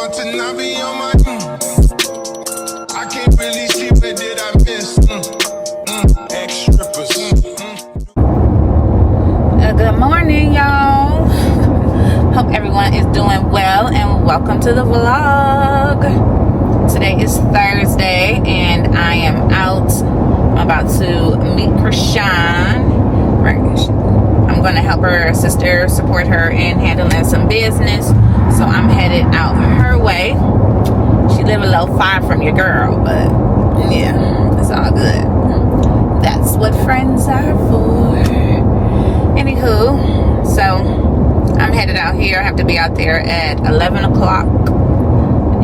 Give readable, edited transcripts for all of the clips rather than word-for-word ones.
want to not be on my I can't really see what did I miss. Ex-strippers. Good morning, y'all. Hope everyone is doing well and welcome to the vlog. Today is Thursday and I am out. I'm about to meet Krishan. I'm going to help her sister, support her in handling some business. So I'm headed out her way. She live a little far from your girl, but yeah, it's all good. That's what friends are for. Anywho, so I'm headed out here. I have to be out there at 11 o'clock.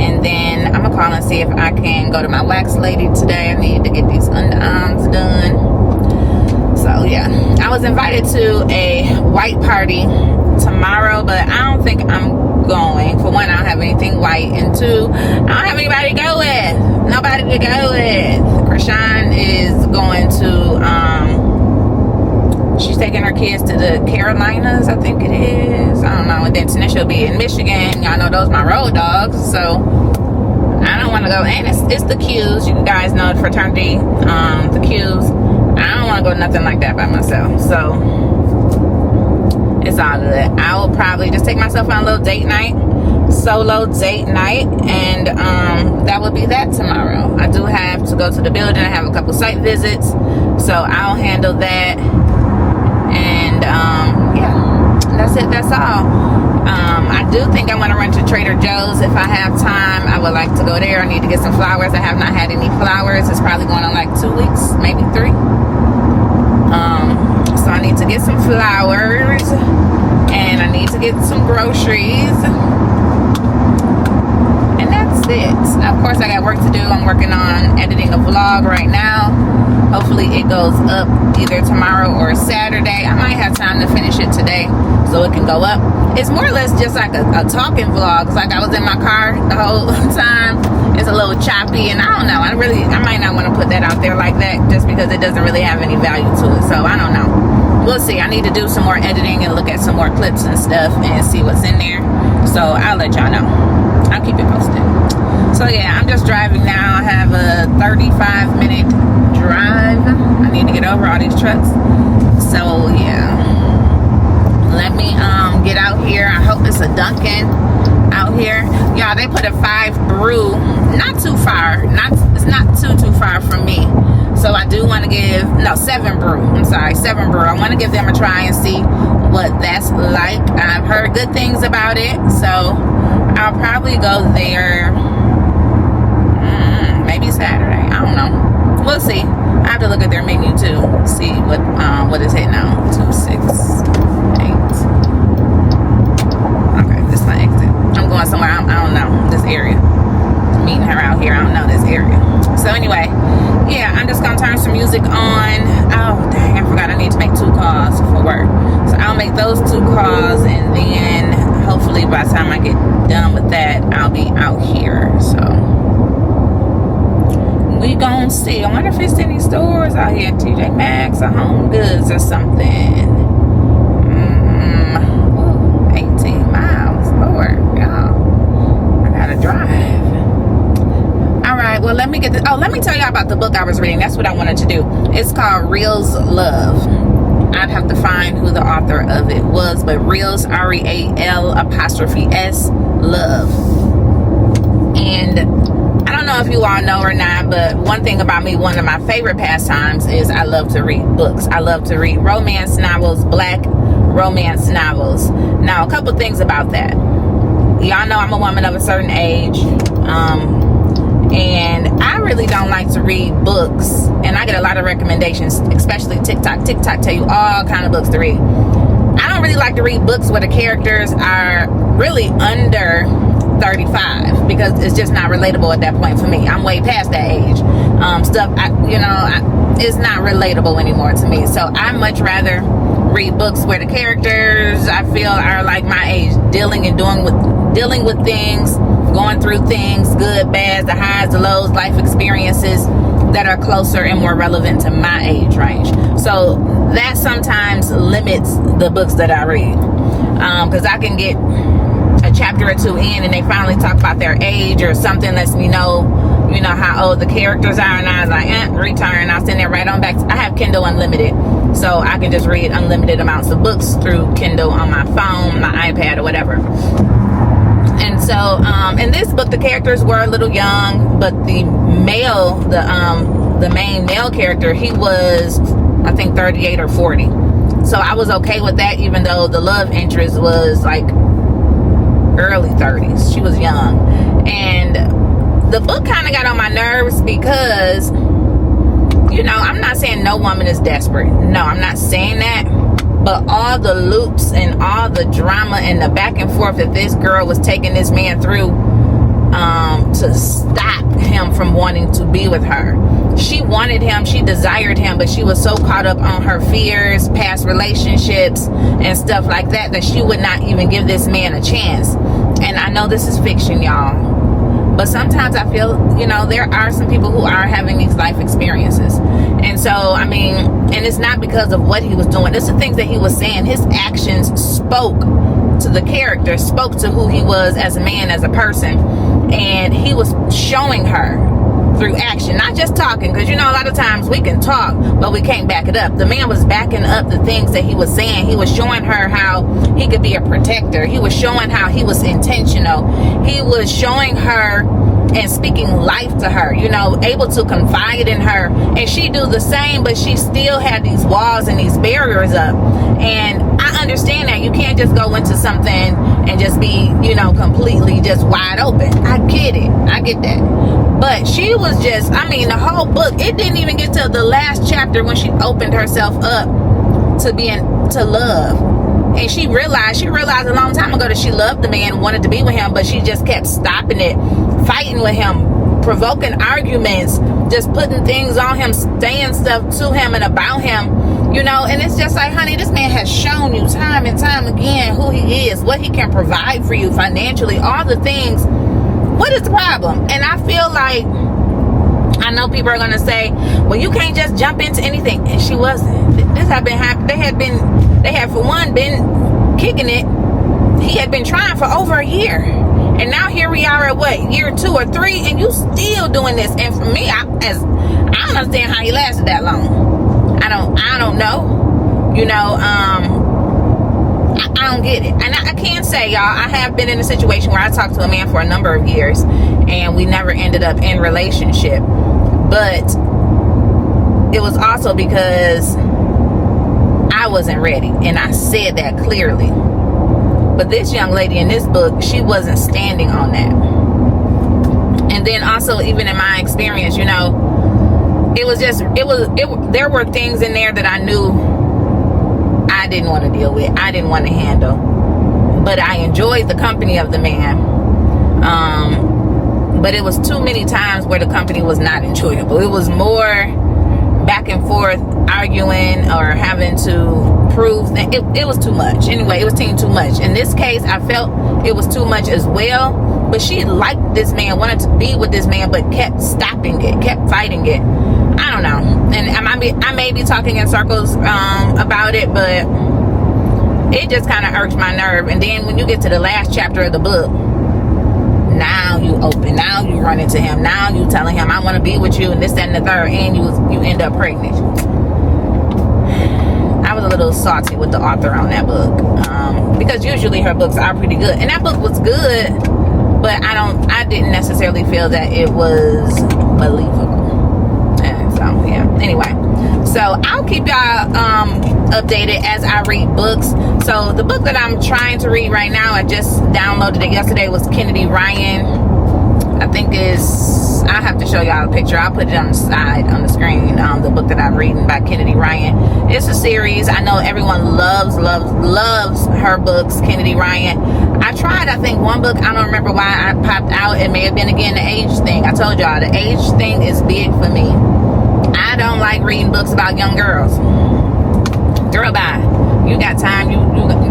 And then I'm going to call and see if I can go to my wax lady today. I need to get these underarms done. So yeah, I was invited to a white party tomorrow, but I don't think I'm going. For one, I don't have anything white, and two, I don't have anybody to go with. Nobody to go with. Krishan is going to, she's taking her kids to the Carolinas, I think it is. I don't know. And then Tanisha will be in Michigan. Y'all know those my road dogs, so I don't want to go. And it's the Q's. You guys know the fraternity, the Q's. I don't want to go nothing like that by myself, so it's all good. I will probably just take myself on a little date night, solo date night, and that will be that tomorrow. I do have to go to the building. I have a couple site visits, so I'll handle that. And yeah, that's it. That's all. I do think I want to run to Trader Joe's if I have time. I would like to go there. I need to get some flowers. I have not had any flowers. It's probably going on like 2 weeks, maybe 3. So I need to get some flowers and I need to get some groceries, and that's it. Of course, I got work to do. I'm working on editing a vlog right now. Hopefully it goes up either tomorrow or Saturday. I might have time to finish it today so it can go up. It's more or less just like a talking vlog. It's like I was in my car the whole time. It's a little choppy, and I don't know. I might not want to put that out there like that just because it doesn't really have any value to it. So I don't know. We'll see. I need to do some more editing and look at some more clips and stuff and see what's in there. So I'll let y'all know. I'll keep it posted. So yeah, I'm just driving now. I have a 35-minute drive. I need to get over all these trucks. So yeah, let me get out here. I hope it's a Dunkin' out here. Y'all, they put a 5 brew, not too far. It's not too far from me. So I do want to give 7 brew. I'm sorry, 7 brew. I want to give them a try and see what that's like. I've heard good things about it, so I'll probably go there maybe Saturday. I don't know. We'll see. I have to look at their menu too. See what is hitting now. 268. Okay, this is my exit. I'm going somewhere. I don't know this area. Meeting her out here. I don't know this area. So anyway, yeah, I'm just gonna turn some music on. Oh dang, I forgot I need to make 2 calls for work. So I'll make those 2 calls, and then hopefully by the time I get done with that, I'll be out here. So we gonna see. I wonder if it's any stores out here, TJ Maxx or Home Goods or something. 18 miles, Lord, y'all. I gotta drive. All right, well, let me get this. Oh, let me tell y'all about the book I was reading. That's what I wanted to do. It's called Reel's Love. I'd have to find who the author of it was, but Reel's, REAL''S, Love. And I don't know if you all know or not, but one thing about me, one of my favorite pastimes is I love to read books. I love to read romance novels, black romance novels. Now, a couple things about that. Y'all know I'm a woman of a certain age. And I really don't like to read books, and I get a lot of recommendations, especially TikTok. TikTok tell you all kind of books to read. I don't really like to read books where the characters are really under 35 because it's just not relatable at that point for me. I'm way past that age. It's not relatable anymore to me. So I much rather read books where the characters I feel are like my age, dealing with things, going through things, good, bad, the highs, the lows, life experiences that are closer and more relevant to my age range. So that sometimes limits the books that I read, because I can get a chapter or two in and they finally talk about their age or something lets me know, you know, how old the characters are, and I was like, return. I'll send it right on back. I have Kindle Unlimited, so I can just read unlimited amounts of books through Kindle on my phone, my iPad, or whatever. And so in this book, the characters were a little young, but the male, the main male character, he was, I think, 38 or 40. So I was okay with that, even though the love interest was like early 30s. She was young. And the book kind of got on my nerves because, you know, I'm not saying no woman is desperate. No, I'm not saying that. But all the loops and all the drama and the back and forth that this girl was taking this man through to stop him from wanting to be with her. She wanted him, she desired him, but she was so caught up on her fears, past relationships, and stuff like that, that she would not even give this man a chance. And I know this is fiction, y'all, but sometimes I feel, you know, there are some people who are having these life experiences. And so, I mean, and it's not because of what he was doing. It's the things that he was saying. His actions spoke to the character, spoke to who he was as a man, as a person. And he was showing her through action, not just talking, because, you know, a lot of times we can talk, but we can't back it up. The man was backing up the things that he was saying. He was showing her how he could be a protector. He was showing how he was intentional. He was showing her and speaking life to her, you know, able to confide in her, and she do the same, but she still had these walls and these barriers up. And I understand that you can't just go into something and just be, you know, completely just wide open. I get it, I get that. But she was just, I mean, the whole book, it didn't even get to the last chapter when she opened herself up to love. And she realized a long time ago that she loved the man, wanted to be with him, but she just kept stopping it, fighting with him, provoking arguments, just putting things on him, saying stuff to him and about him, you know. And it's just like, honey, this man has shown you time and time again who he is, what he can provide for you financially, all the things. What is the problem? And I feel like, I know people are going to say, well, you can't just jump into anything. And she wasn't. This had been happening. They had, for one, been kicking it. He had been trying for over a year. And now here we are at what, year 2 or 3, and you still doing this. And for me, I don't understand how he lasted that long. I don't know. You know, I don't get it. And I can say, y'all, I have been in a situation where I talked to a man for a number of years and we never ended up in relationship. But it was also because I wasn't ready, and I said that clearly. But this young lady in this book, she wasn't standing on that. And then also, even in my experience, you know, there were things in there that I knew I didn't want to deal with, I didn't want to handle, but I enjoyed the company of the man. But it was too many times where the company was not enjoyable. It was more back and forth, arguing or having to prove that it was too much. Anyway, it was too much. In this case, I felt it was too much as well. But she liked this man, wanted to be with this man, but kept stopping it, kept fighting it. I don't know. And I may be talking in circles about it, but it just kind of irked my nerve. And then when you get to the last chapter of the book, now you open, now you run into him, now you telling him, I want to be with you, and this, that, and the third, and you end up pregnant. I was a little salty with the author on that book, because usually her books are pretty good, and that book was good, but I didn't necessarily feel that it was believable. And so yeah, anyway, so I'll keep y'all updated as I read books. So the book that I'm trying to read right now, I just downloaded it yesterday, was Kennedy Ryan. I think I'll have to show y'all a picture. I'll put it on the side, on the screen, the book that I'm reading by Kennedy Ryan. It's a series. I know everyone loves her books, Kennedy Ryan. I tried, I think, one book. I don't remember why I popped out. It may have been, again, the age thing. I told y'all, the age thing is big for me. I don't like reading books about young girls. Girl, bye. You got time, you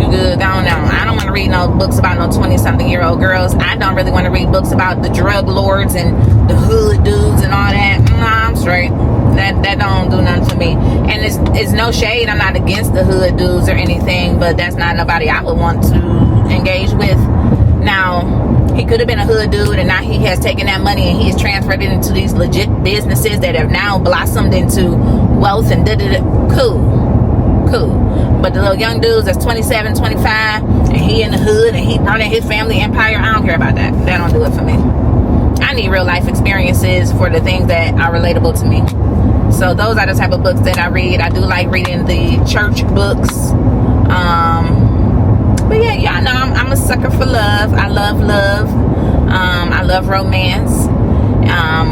good, go on. I don't want to read no books about no 20-something-year-old girls. I don't really want to read books about the drug lords and the hood dudes and all that. Nah, I'm straight. That don't do nothing for me. And it's no shade. I'm not against the hood dudes or anything, but that's not nobody I would want to engage with. Now, could have been a hood dude, and now he has taken that money and he has transferred it into these legit businesses that have now blossomed into wealth and cool. But the little young dudes that's 27, 25, and he in the hood and he running his family empire, I don't care about that. That don't do it for me. I need real life experiences for the things that are relatable to me. So those are the type of books that I read. I do like reading the church books. But yeah, y'all know I'm a sucker for love. I love love. I love romance. I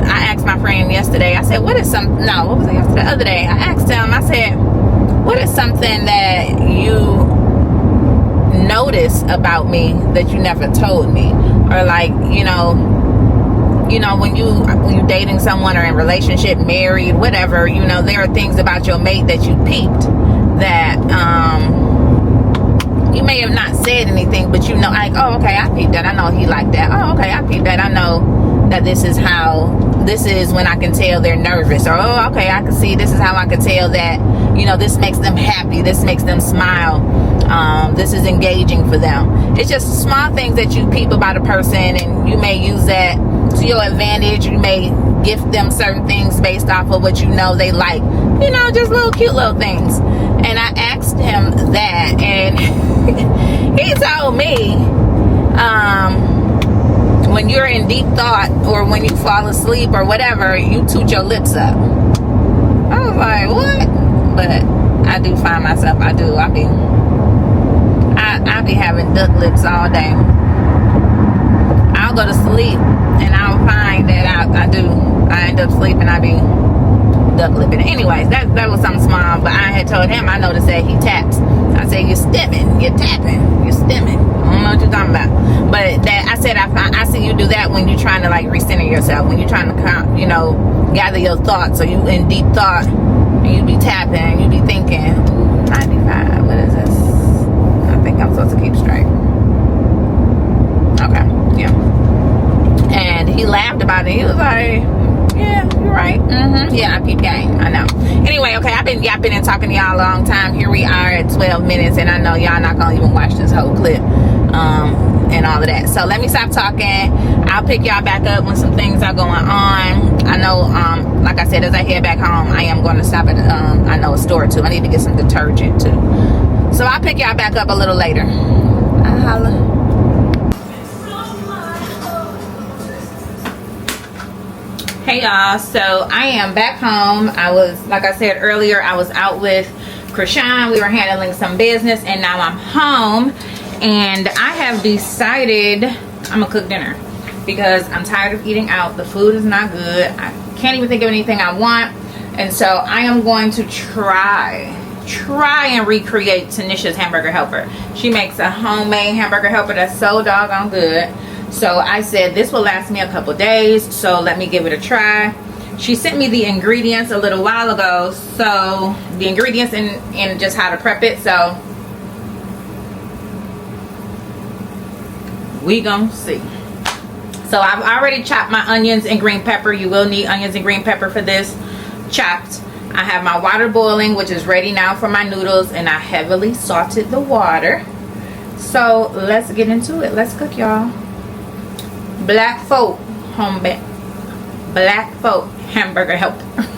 asked my friend yesterday. I said, what was it yesterday? The other day, I asked him. I said, what is something that you notice about me that you never told me? Or like, when you dating someone or in relationship, married, whatever, there are things about your mate that you peeped that you may have not said anything, but like, oh, okay, I peeped that. I know he liked that. Oh, okay, I peeped that. I know that this is when I can tell they're nervous. Or, oh, okay, I can see this is how I can tell that, this makes them happy. This makes them smile. This is engaging for them. It's just small things that you peep about a person, and you may use that to your advantage. You may gift them certain things based off of what they like. Just little cute little things. And I asked him that, and he told me, when you're in deep thought or when you fall asleep or whatever, you toot your lips up. I was like, what? But I do find myself, I be having duck lips all day. I'll go to sleep and I'll find that I end up sleeping, I be duck lipping. Anyways, that was something small, but I had told him, I noticed that he taps. I said, you're stimming, you're tapping, you're stimming. I don't know what you're talking about. But that I said, I see you do that when you're trying to like recenter yourself, when you're trying to gather your thoughts, or you in deep thought, and you be tapping, and you be thinking, 95, what is this? I think I'm supposed to keep straight. Okay, yeah. And he laughed about it. He was like, yeah, you're right. Yeah, I peep game. I know. Anyway, okay, I've been yapping and talking to y'all a long time. Here we are at 12 minutes, and I know y'all not gonna even watch this whole clip and all of that. So let me stop talking. I'll pick y'all back up when some things are going on. I know, like I said, as I head back home, I am going to stop at a store too. I need to get some detergent too. So I'll pick y'all back up a little later. I'll holla. Hey y'all, so I am back home. I was, like I said earlier, I was out with Krishan. We were handling some business, and now I'm home, and I have decided I'm gonna cook dinner because I'm tired of eating out. The food is not good. I can't even think of anything I want, and so I am going to try and recreate Tanisha's hamburger helper. She makes a homemade hamburger helper that's so doggone good. So I said this will last me a couple days, so let me give it a try. She sent me the ingredients a little while ago, so the ingredients and just how to prep it. So we gonna see. So I've already chopped my onions and green pepper. You will need onions and green pepper for this, chopped. I have my water boiling, which is ready now for my noodles, and I heavily salted the water. So let's get into it. Let's cook, y'all. Black folk hamburger helper.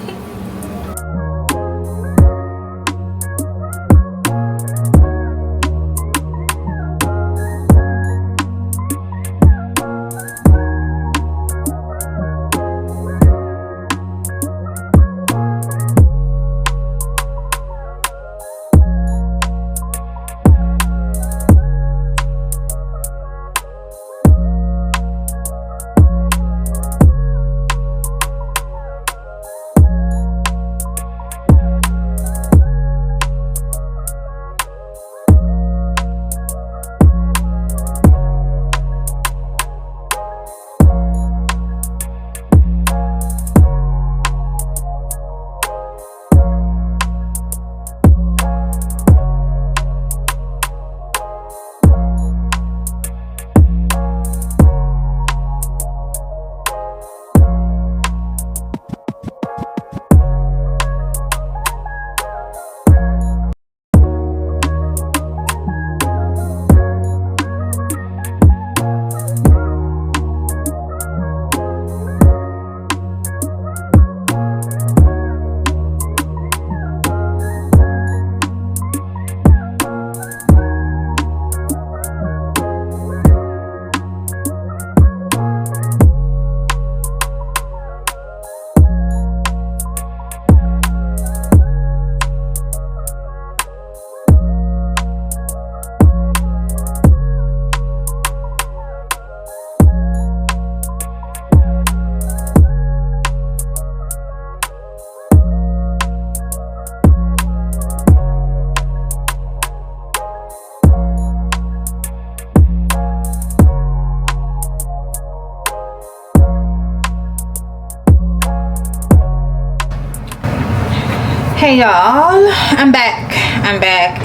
Okay, y'all, I'm back,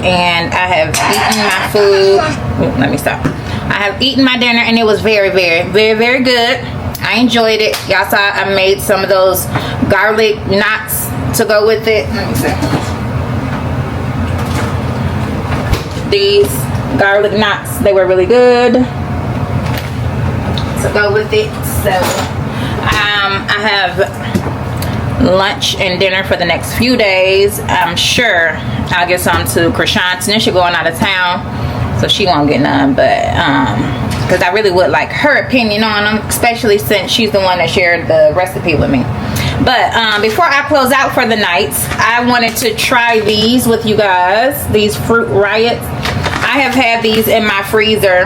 and I have eaten my food. Ooh, let me stop. I have eaten my dinner, and it was very, very, very, very good. I enjoyed it. Y'all saw I made some of those garlic knots to go with it. Let me see. These garlic knots, they were really good to go with it. So I have lunch and dinner for the next few days. I'm sure I'll get some to Krishan. Tanisha going out of town, so she won't get none, but because I really would like her opinion on them, especially since she's the one that shared the recipe with me. But before I close out for the night, I wanted to try these with you guys, these Fruit Riots. I have had these in my freezer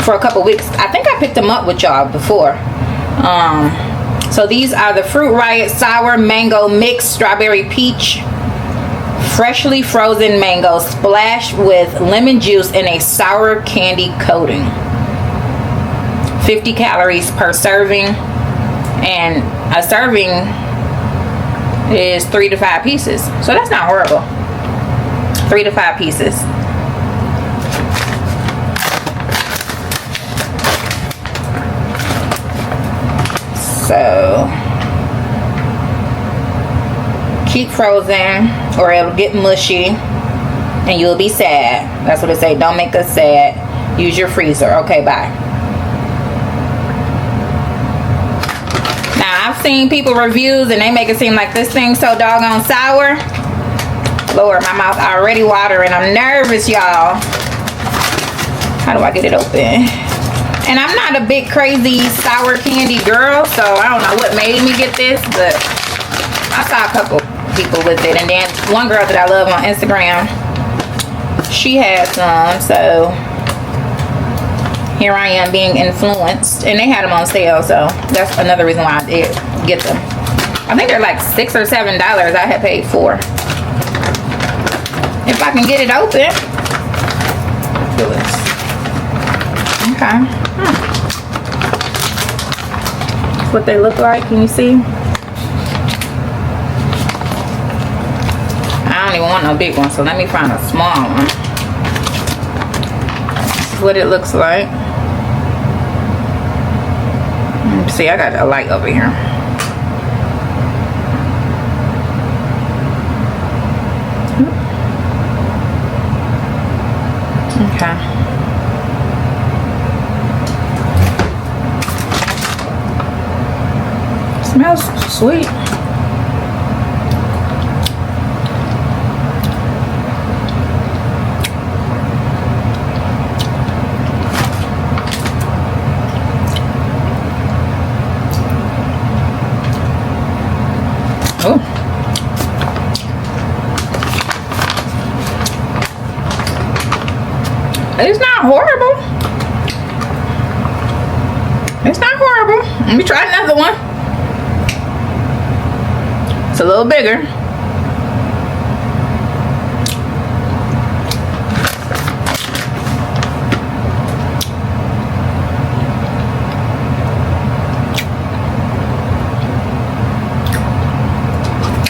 for a couple weeks. I think I picked them up with y'all before. So these are the Fruit Riot Sour Mango Mix Strawberry Peach. Freshly frozen mango splashed with lemon juice in a sour candy coating. 50 calories per serving. And a serving is 3 to 5 pieces. So that's not horrible. 3 to 5 pieces. So keep frozen or it'll get mushy and you'll be sad. That's what it say. Don't make us sad. Use your freezer. Okay, bye. Now I've seen people reviews and they make it seem like this thing's so doggone sour. Lord, my mouth already watering. I'm nervous, y'all. How do I get it open? And I'm not a big crazy sour candy girl, so I don't know what made me get this, but I saw a couple people with it. And then one girl that I love on Instagram, she had some, so here I am being influenced. And they had them on sale, so that's another reason why I did get them. I think they're like $6 or $7 I had paid for. If I can get it open. Feel this. Okay. That's what they look like. Can you see? I don't even want no big one, so let me find a small one. This is what it looks like. See, I got a light over here. Okay. Smells sweet. Oh. It's not horrible. It's not horrible. Let me try another one. It's a little bigger.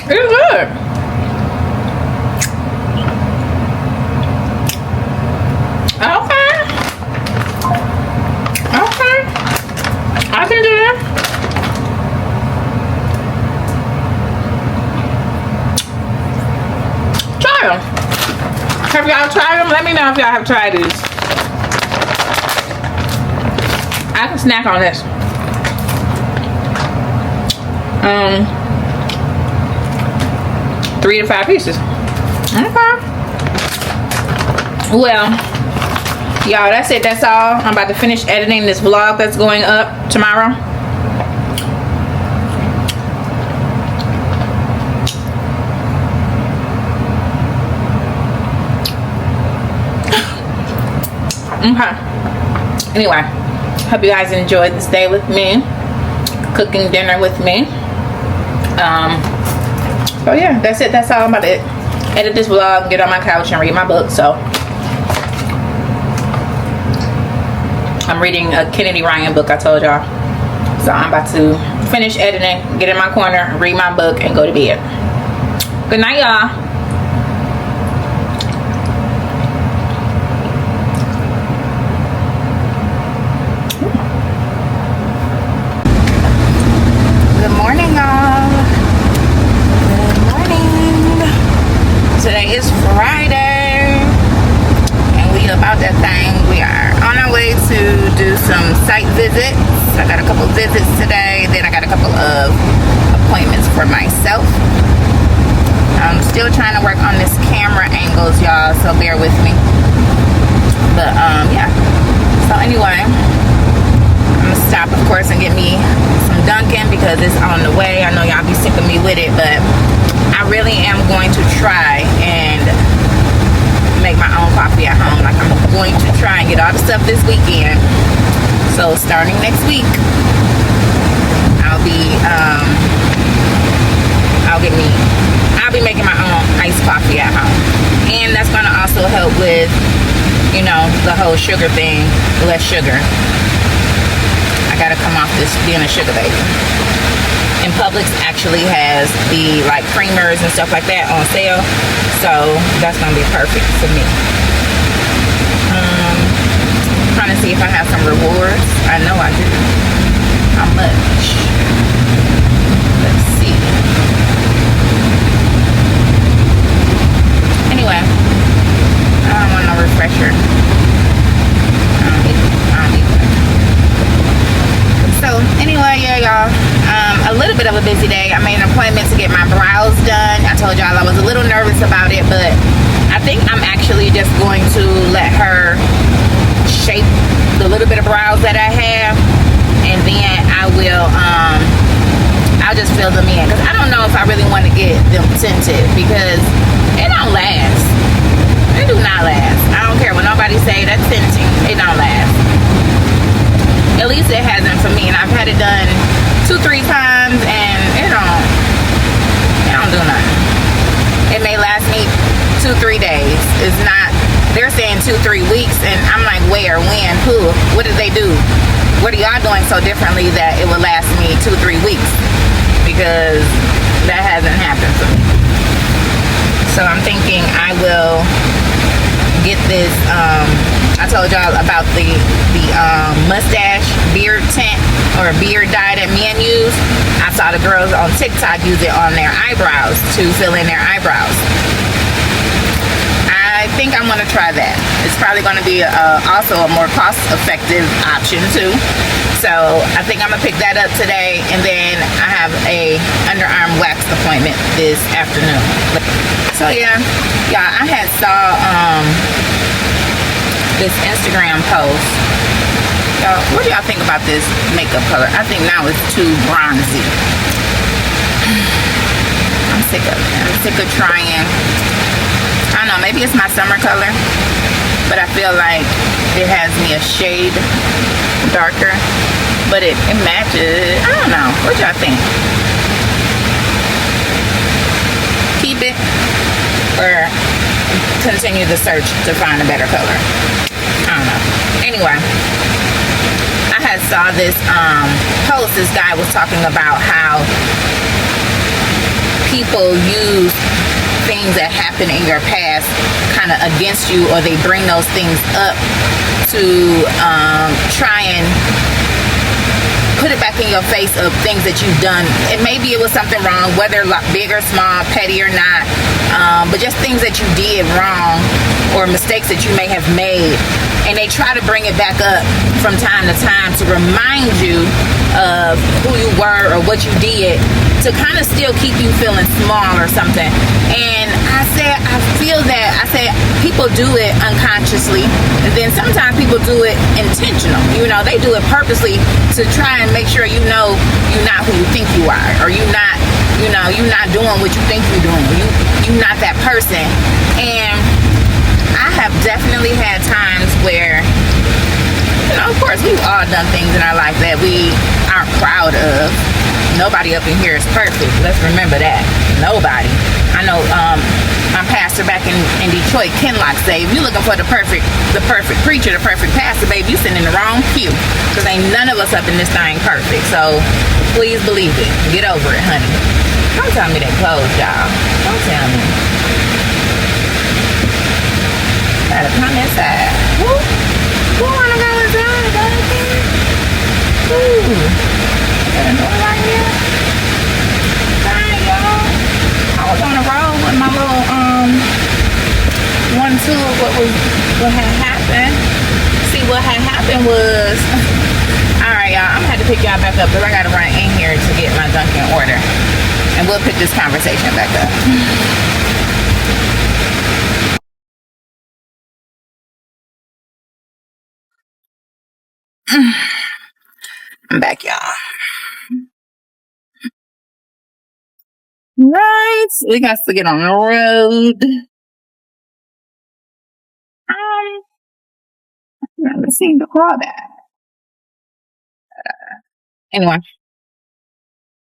It's good. Okay. Okay. I can do that. Have y'all tried them? Let me know if y'all have tried these. I can snack on this. 3 to 5 pieces. Okay. Well, y'all, that's it. That's all. I'm about to finish editing this vlog that's going up tomorrow. Okay. Anyway, hope you guys enjoyed this day with me, cooking dinner with me. So yeah, that's it. That's all. I'm about to edit this vlog, get on my couch and read my book. So I'm reading a Kennedy Ryan book, I told y'all. So I'm about to finish editing, get in my corner, read my book, and go to bed. Good night, y'all. Good morning, y'all. Good morning. Today is Friday, and we about that thing. We are on our way to do some site visits. I got a couple visits today. Then I got a couple of appointments for myself. I'm still trying to work on this camera angles, y'all, so bear with me. But yeah. So anyway, I'm gonna stop, of course, and get me some Dunkin' because it's on the way. I know y'all be sick of me with it, but I really am going to try and make my own coffee at home. Like, I'm going to try and get all the stuff this weekend. So starting next week, I'll be making my own iced coffee at home, and that's going to also help with, you know, the whole sugar thing. Less sugar. I gotta come off this being a sugar baby. And Publix actually has the like creamers and stuff like that on sale, so that's gonna be perfect for me. Trying to see if I have some rewards. I know I do. How much? Let's see. Anyway, I don't want no refresher. I don't need that. So anyway, yeah, y'all, a little bit of a busy day. I made an appointment to get my brows done. I told y'all I was a little nervous about it, but I think I'm actually just going to let her shape the little bit of brows that I have, and then I'll just fill them in, because I don't know if I really want to get them tinted, because it don't last. It do not last. I don't care what nobody say, that's tinting. It don't last. At least it hasn't for me, and I've had it done 2-3 times, and it don't do nothing. It may last me 2-3 days. It's not, they're saying 2-3 weeks, and I'm like, where, when, who, what did they do? What are y'all doing so differently that it will last me 2-3 weeks? Because that hasn't happened for me. So I'm thinking I will get this, I told y'all about the mustache beard tint or beard dye that men use. I saw the girls on TikTok use it on their eyebrows to fill in their eyebrows. I think I'm gonna try that. It's probably gonna be also a more cost-effective option too. So I think I'm gonna pick that up today, and then I have a underarm wax appointment this afternoon. So yeah, I had saw this Instagram post. Y'all, what do y'all think about this makeup color? I think now it's too bronzy. I'm sick of it. I'm sick of trying. I don't know, maybe it's my summer color, but I feel like it has me a shade darker, but it matches. I don't know. What y'all think? Keep it or continue the search to find a better color? I don't know. Anyway, I had saw this post. This guy was talking about how people use things that happen in your past kind of against you, or they bring those things up to try and put it back in your face of things that you've done. And maybe it was something wrong, whether big or small, petty or not, but just things that you did wrong or mistakes that you may have made. And they try to bring it back up from time to time to remind you of who you were or what you did, to kind of still keep you feeling small or something. And I said, I feel that. I said, people do it unconsciously, and then sometimes people do it intentional. You know, they do it purposely to try and make sure you know you're not who you think you are, or you're not, you know, you're not doing what you think you're doing. You're not that person. And I have definitely had times where, you know, of course, we've all done things in our life that we aren't proud of. Nobody up in here is perfect. Let's remember that. Nobody. I know my pastor back in Detroit, Ken Lock, say, if you're looking for the perfect preacher, the perfect pastor, babe, you sitting in the wrong pew. Because ain't none of us up in this thing perfect. So please believe it. Get over it, honey. Don't tell me they closed, y'all. Don't tell me. Gotta come inside. Who wanna go inside? Go inside. Ooh. Got a door right here. Hi, y'all. I was on the road with my little one two what had happened. See, what had happened was alright, y'all, I'm gonna have to pick y'all back up because I gotta run in here to get my Dunkin' order. And we'll pick this conversation back up. I'm back, y'all. Right, we got to get on the road. Let's see the call back. Anyway,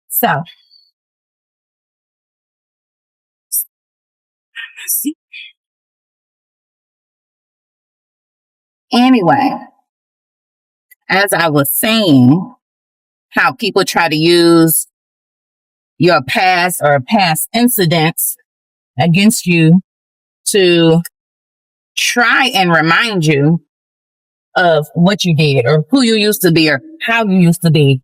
so anyway, as I was saying, how people try to use your past or past incidents against you to try and remind you of what you did or who you used to be or how you used to be.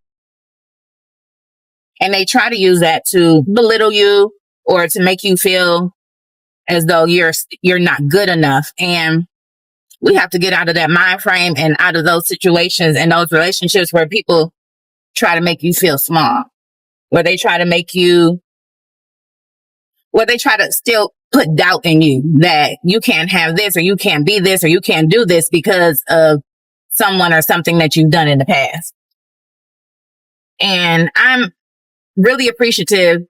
And they try to use that to belittle you or to make you feel as though you're not good enough. And we have to get out of that mind frame and out of those situations and those relationships where people try to make you feel small, where they try to still put doubt in you that you can't have this or you can't be this or you can't do this because of someone or something that you've done in the past. And I'm really appreciative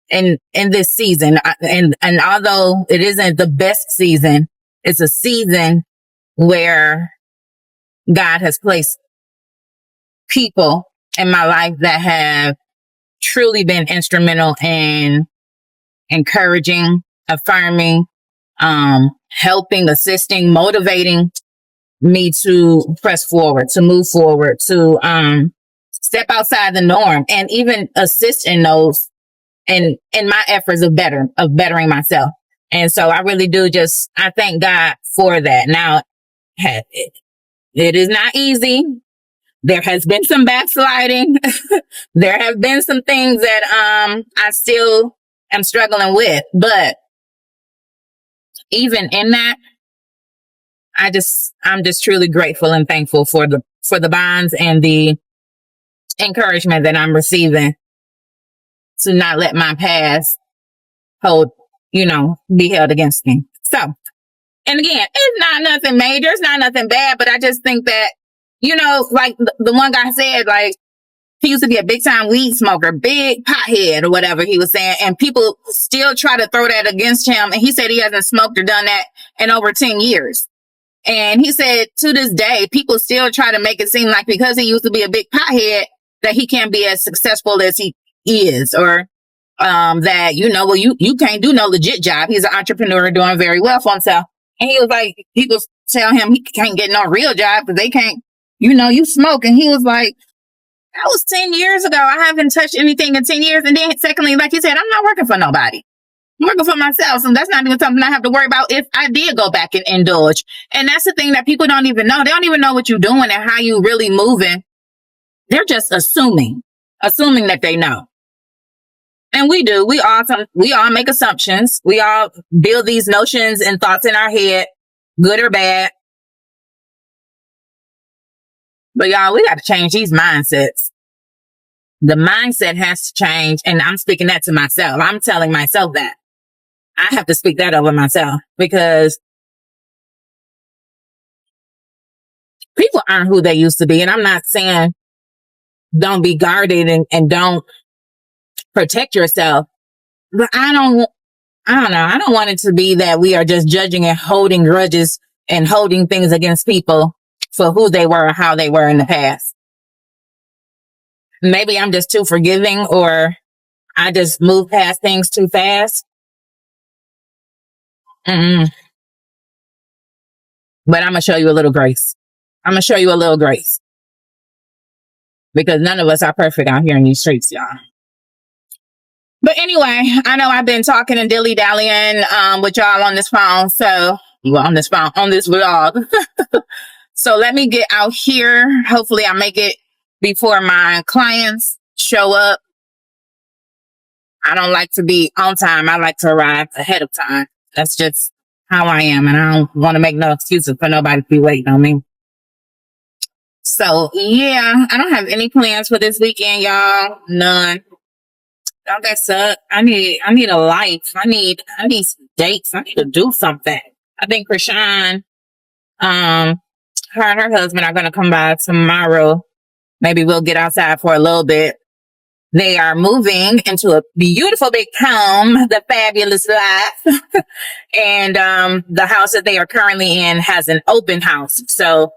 in this season. And although it isn't the best season, it's a season where God has placed people in my life that have truly been instrumental in encouraging, affirming, helping, assisting, motivating me to press forward, to move forward, to step outside the norm, and even assist in those in my efforts of bettering myself. And so I really do I thank God for that. Now, it is not easy. There has been some backsliding. There have been some things that I still am struggling with, but even in that, I'm just truly grateful and thankful for the bonds and the encouragement that I'm receiving to not let my past be held against me. So, and again, it's not nothing major. It's not nothing bad, but I just think that, like the one guy said, like, he used to be a big time weed smoker, big pothead or whatever he was saying. And people still try to throw that against him. And he said he hasn't smoked or done that in over 10 years. And he said to this day, people still try to make it seem like because he used to be a big pothead that he can't be as successful as he is, or that, you can't do no legit job. He's an entrepreneur doing very well for himself. And he was like, people tell him he can't get no real job because they can't, you smoke. And he was like, that was 10 years ago. I haven't touched anything in 10 years. And then secondly, like he said, I'm not working for nobody. I'm working for myself. And that's not even something I have to worry about if I did go back and indulge. And that's the thing that people don't even know. They don't even know what you're doing and how you really moving. They're just assuming that they know. And we do. We all make assumptions. We all build these notions and thoughts in our head, good or bad. But y'all, we got to change these mindsets. The mindset has to change. And I'm speaking that to myself. I'm telling myself that. I have to speak that over myself because people aren't who they used to be. And I'm not saying don't be guarded and don't protect yourself. But I don't know. I don't want it to be that we are just judging and holding grudges and holding things against people for who they were or how they were in the past. Maybe I'm just too forgiving, or I just move past things too fast. But I'm going to show you a little grace. I'm going to show you a little grace. Because none of us are perfect out here in these streets, y'all. But anyway, I know I've been talking and dilly-dallying with y'all on this phone. So, well, on this vlog. So let me get out here. Hopefully I make it before my clients show up. I don't like to be on time. I like to arrive ahead of time. That's just how I am. And I don't want to make no excuses for nobody to be waiting on me. So yeah, I don't have any plans for this weekend, y'all. None. Don't that suck? I need a life. I need some dates. I need to do something. I think Krishan, her and her husband are gonna come by tomorrow. Maybe we'll get outside for a little bit. They are moving into a beautiful big home, the fabulous life. And the house that they are currently in has an open house. So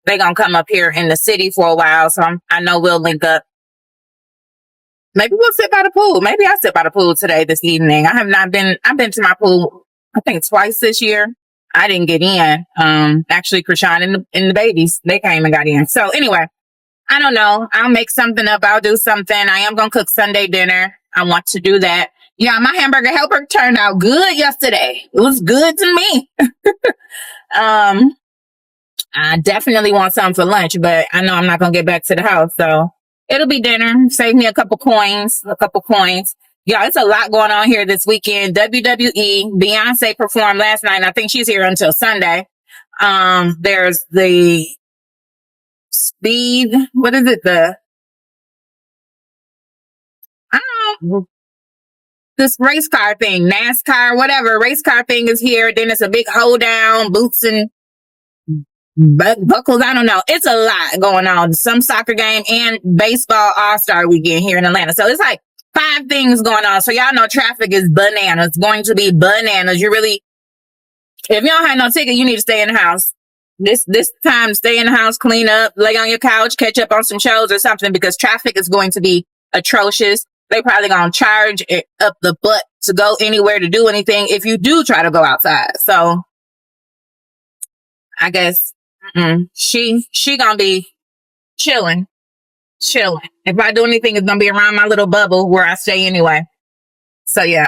they're gonna come up here in the city for a while. So I know we'll link up. Maybe we'll sit by the pool. Maybe I'll sit by the pool this evening. I've been to my pool, I think twice this year. I didn't get in. Actually Krishan and the babies, they came and got in. So anyway, I don't know. I'll make something up. I'll do something. I am going to cook Sunday dinner. I want to do that. Yeah, my hamburger helper turned out good yesterday. It was good to me. I definitely want something for lunch, but I know I'm not going to get back to the house. So it'll be dinner. Save me a couple coins. Yeah, it's a lot going on here this weekend. WWE, Beyonce performed last night. And I think she's here until Sunday. There's the speed. What is it? I don't know. This race car thing, NASCAR, whatever. Race car thing is here. Then it's a big hold down, boots and buckles. I don't know. It's a lot going on. Some soccer game and baseball all-star weekend here in Atlanta. So it's like 5 things going on. So y'all know traffic is bananas. It's going to be bananas. If you don't have no ticket, you need to stay in the house. This time, stay in the house, clean up, lay on your couch, catch up on some shows or something, because traffic is going to be atrocious. They probably gonna charge it up the butt to go anywhere to do anything if you do try to go outside. So I guess she gonna be chilling. If I do anything, it's gonna be around my little bubble where I stay anyway. So yeah.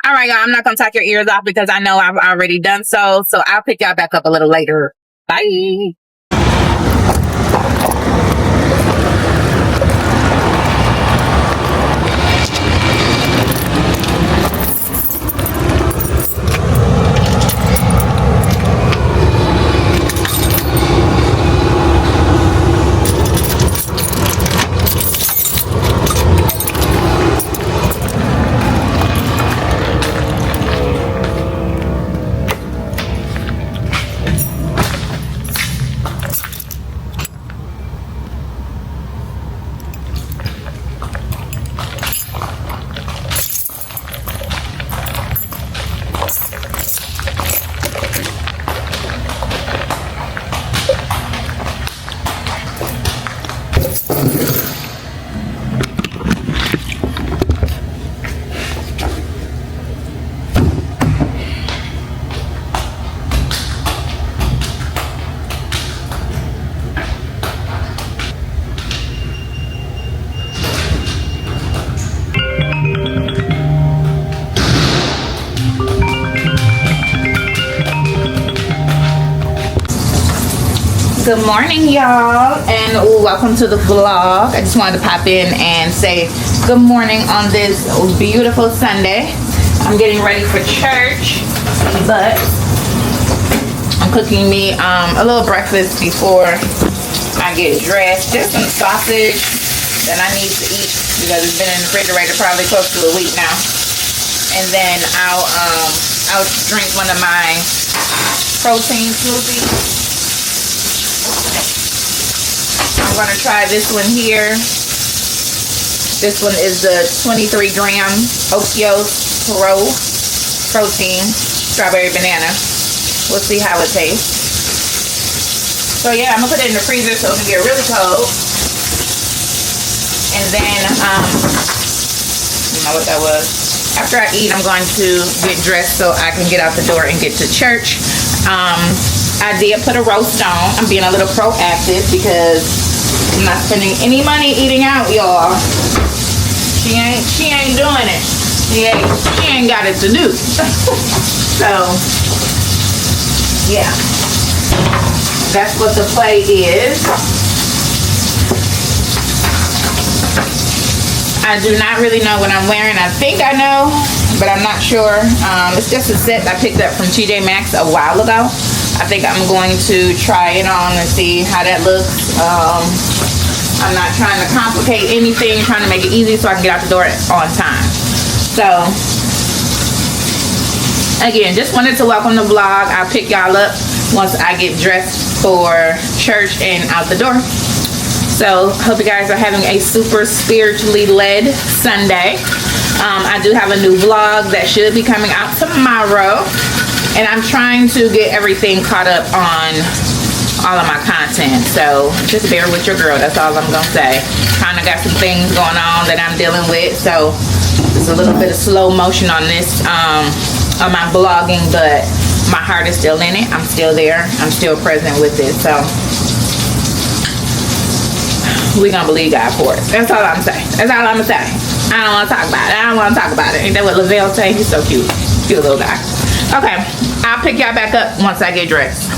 All right, y'all. I'm not gonna talk your ears off because I know I've already done so. So I'll pick y'all back up a little later. Bye. Good morning, y'all, and welcome to the vlog. I just wanted to pop in and say good morning on this beautiful Sunday. I'm getting ready for church, but I'm cooking me a little breakfast before I get dressed. Just some sausage that I need to eat because it's been in the refrigerator probably close to a week now. And then I'll drink one of my protein smoothies. I'm going to try this one here. This one is the 23-gram Okios Pro protein strawberry banana. We'll see how it tastes. So yeah, I'm going to put it in the freezer so it can get really cold. And then, I don't know what that was. After I eat, I'm going to get dressed so I can get out the door and get to church. I did put a roast on. I'm being a little proactive because I'm not spending any money eating out, y'all. She ain't doing it. She ain't got it to do. So, yeah. That's what the play is. I do not really know what I'm wearing. I think I know, but I'm not sure. It's just a set I picked up from TJ Maxx a while ago. I think I'm going to try it on and see how that looks. I'm not trying to complicate anything, trying to make it easy so I can get out the door on time. So, again, just wanted to welcome the vlog. I'll pick y'all up once I get dressed for church and out the door. So, hope you guys are having a super spiritually led Sunday. I do have a new vlog that should be coming out tomorrow. And I'm trying to get everything caught up on all of my content. So, just bear with your girl. That's all I'm going to say. Kind of got some things going on that I'm dealing with. So, there's a little bit of slow motion on this, on my vlogging. But my heart is still in it. I'm still there. I'm still present with it. So, we're gonna believe God for it. That's all I'm saying. That's all I'm gonna say. I don't want to talk about it. I don't want to talk about it. Ain't that what Lavelle say? He's so cute. Cute little guy. Okay, I'll pick y'all back up once I get dressed.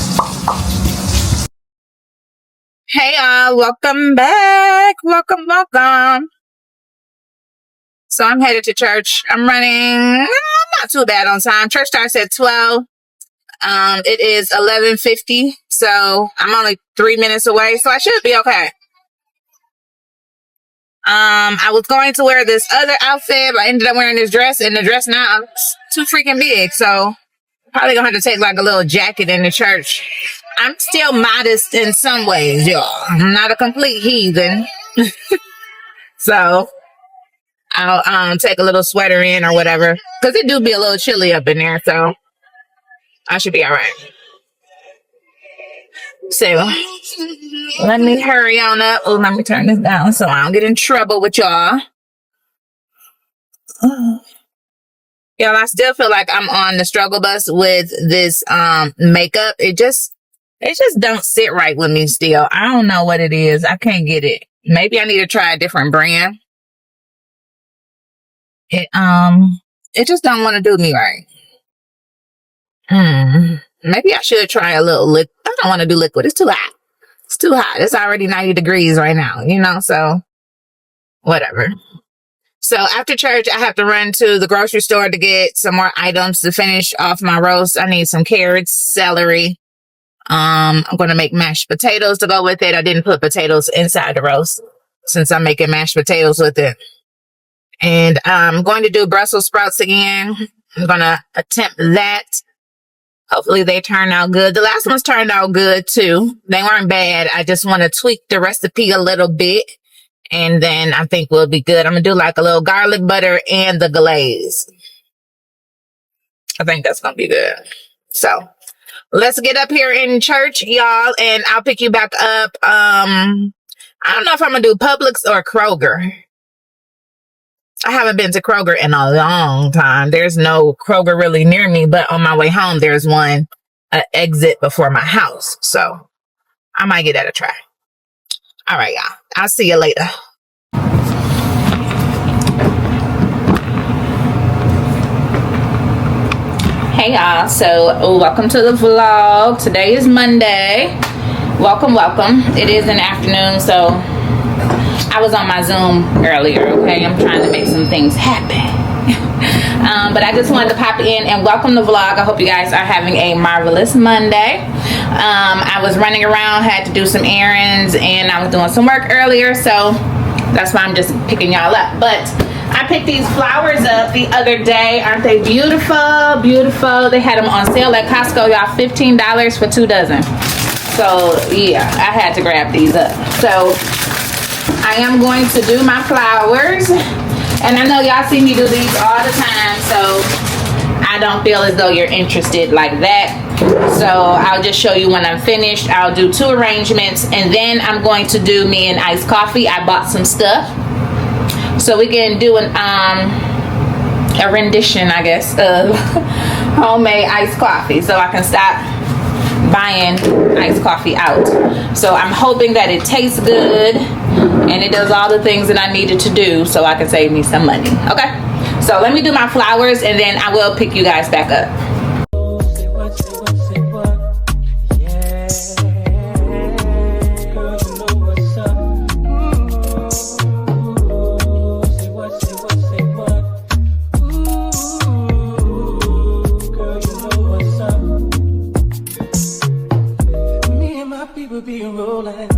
Hey y'all, welcome back. Welcome. So I'm headed to church. I'm running not too bad on time. Church starts at 12. It is 11:50, so I'm only 3 minutes away, so I should be okay. I was going to wear this other outfit, but I ended up wearing this dress, and the dress now is too freaking big, so probably gonna have to take like a little jacket in the church. I'm still modest in some ways, y'all. I'm not a complete heathen. So I'll take a little sweater in or whatever, because it do be a little chilly up in there, so I should be all right. So let me hurry on up. Oh, let me turn this down so I don't get in trouble with y'all. Y'all, I still feel like I'm on the struggle bus with this makeup. It just don't sit right with me still. I don't know what it is. I can't get it. Maybe I need to try a different brand. It just don't want to do me right. Maybe I should try a little liquid. I don't want to do liquid. It's too hot. It's too hot. It's already 90 degrees right now, so whatever. So after church, I have to run to the grocery store to get some more items to finish off my roast. I need some carrots, celery. I'm going to make mashed potatoes to go with it. I didn't put potatoes inside the roast since I'm making mashed potatoes with it. And I'm going to do Brussels sprouts again. I'm going to attempt that. Hopefully they turn out good. The last ones turned out good too. They weren't bad. I just want to tweak the recipe a little bit. And then I think we'll be good. I'm going to do like a little garlic butter and the glaze. I think that's going to be good. So let's get up here in church, y'all. And I'll pick you back up. I don't know if I'm going to do Publix or Kroger. I haven't been to Kroger in a long time. There's no Kroger really near me, but on my way home, there's one exit before my house. So I might get that a try. All right, y'all. I'll see you later. Hey, y'all. So welcome to the vlog. Today is Monday. Welcome. It is an afternoon, so I was on my Zoom earlier, okay? I'm trying to make some things happen. But I just wanted to pop in and welcome the vlog. I hope you guys are having a marvelous Monday. I was running around, had to do some errands, and I was doing some work earlier, so that's why I'm just picking y'all up. But I picked these flowers up the other day. Aren't they beautiful? Beautiful. They had them on sale at Costco, y'all. $15 for 2 dozen. So, yeah, I had to grab these up. So I am going to do my flowers, and I know y'all see me do these all the time, so I don't feel as though you're interested like that. So I'll just show you when I'm finished. I'll do 2 arrangements, and then I'm going to do me an iced coffee. I bought some stuff, so we can do a rendition, I guess, of homemade iced coffee, so I can stop buying iced coffee out. So I'm hoping that it tastes good and it does all the things that I needed to do so I can save me some money. Okay, So let me do my flowers and then I will pick you guys back up. Be rolling,